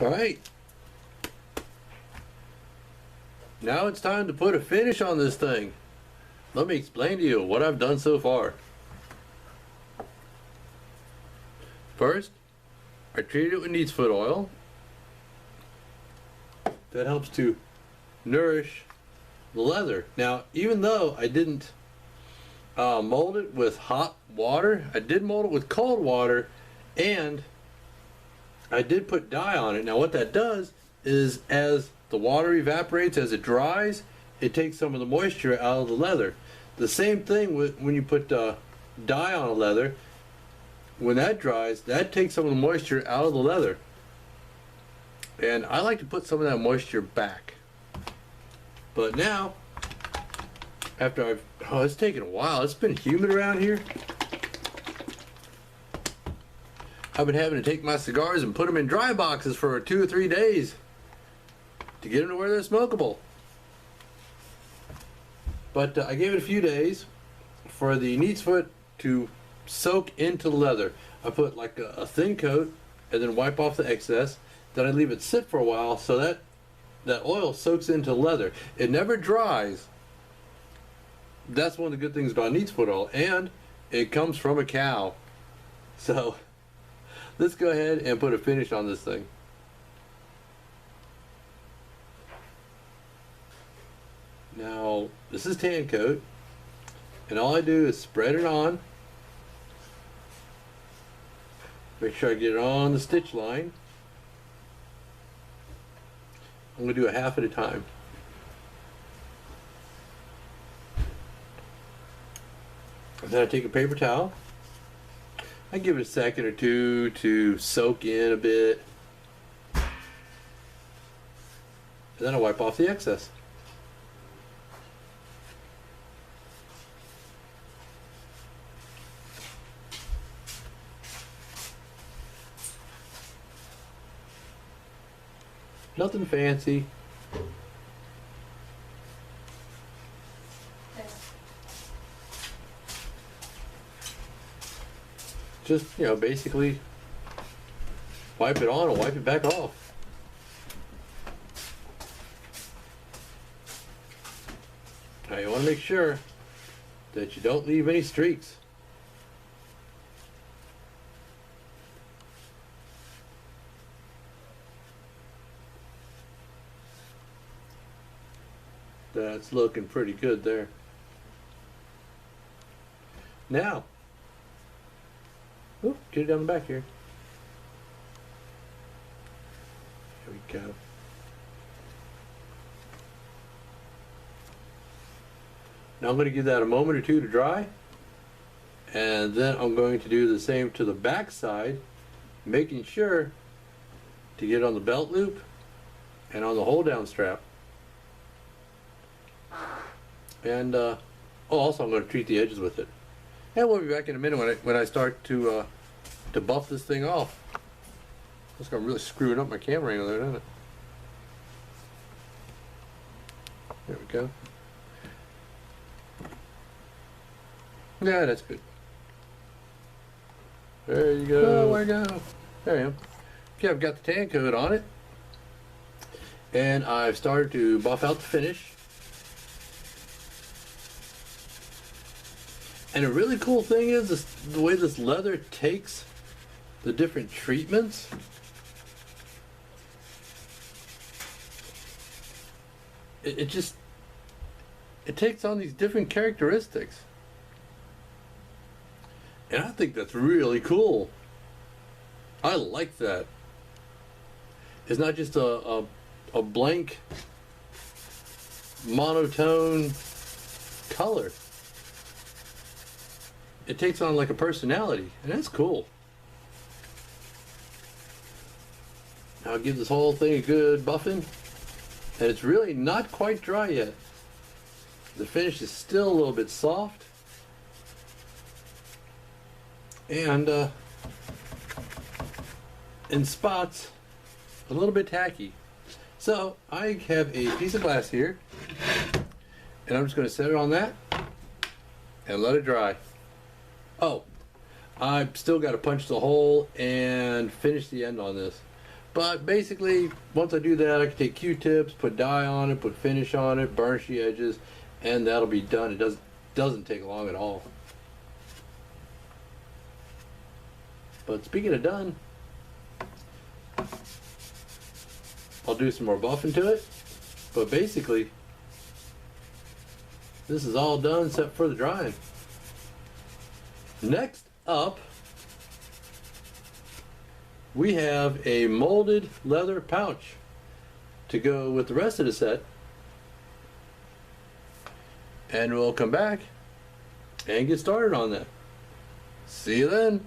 Alright, now it's time to put a finish on this thing. Let me explain to you what I've done so far. First, I treated it with neat's foot oil. That helps to nourish the leather. Now, even though I didn't mold it with hot water, I did mold it with cold water, and I did put dye on it. Now what that does is, as the water evaporates, as it dries, it takes some of the moisture out of the leather. The same thing with when you put dye on a leather. When that dries, that takes some of the moisture out of the leather. And I like to put some of that moisture back. But now, after it's taken a while, it's been humid around here. I've been having to take my cigars and put them in dry boxes for 2 or 3 days to get them to where they're smokable. But I gave it a few days for the neat's foot to soak into the leather. I put like a thin coat and then wipe off the excess. Then I leave it sit for a while so that that oil soaks into the leather. It never dries. That's one of the good things about neat's foot oil, and it comes from a cow. So let's go ahead and put a finish on this thing. Now, this is tan coat, and all I do is spread it on. Make sure I get it on the stitch line. I'm going to do a half at a time. And then I take a paper towel. I give it a second or two to soak in a bit. And then I wipe off the excess. Nothing fancy. Just, basically wipe it on and wipe it back off. Now you want to make sure that you don't leave any streaks. That's looking pretty good there. Now, get it down the back here. Here we go. Now I'm going to give that a moment or two to dry, and then I'm going to do the same to the back side, making sure to get on the belt loop and on the hold down strap. And also I'm going to treat the edges with it. And we'll be back in a minute when I start to buff this thing off. It's going to really screwing up my camera angle there, doesn't it? There we go. Yeah, that's good. There you go. Oh, where you go? There I am. Okay, I've got the tan coat on it, and I've started to buff out the finish. And a really cool thing is the way this leather takes the different treatments. It takes on these different characteristics. And I think that's really cool. I like that. It's not just a blank monotone color. It takes on like a personality, and that's cool. Now I'll give this whole thing a good buffing, and it's really not quite dry yet. The finish is still a little bit soft, and in spots a little bit tacky. So I have a piece of glass here, and I'm just going to set it on that and let it dry. Oh, I've still got to punch the hole and finish the end on this. But basically, once I do that, I can take Q-tips, put dye on it, put finish on it, burnish the edges, and that'll be done. It doesn't take long at all. But speaking of done, I'll do some more buffing to it. But basically, this is all done except for the drying. Next up, we have a molded leather pouch to go with the rest of the set. And we'll come back and get started on that. See you then.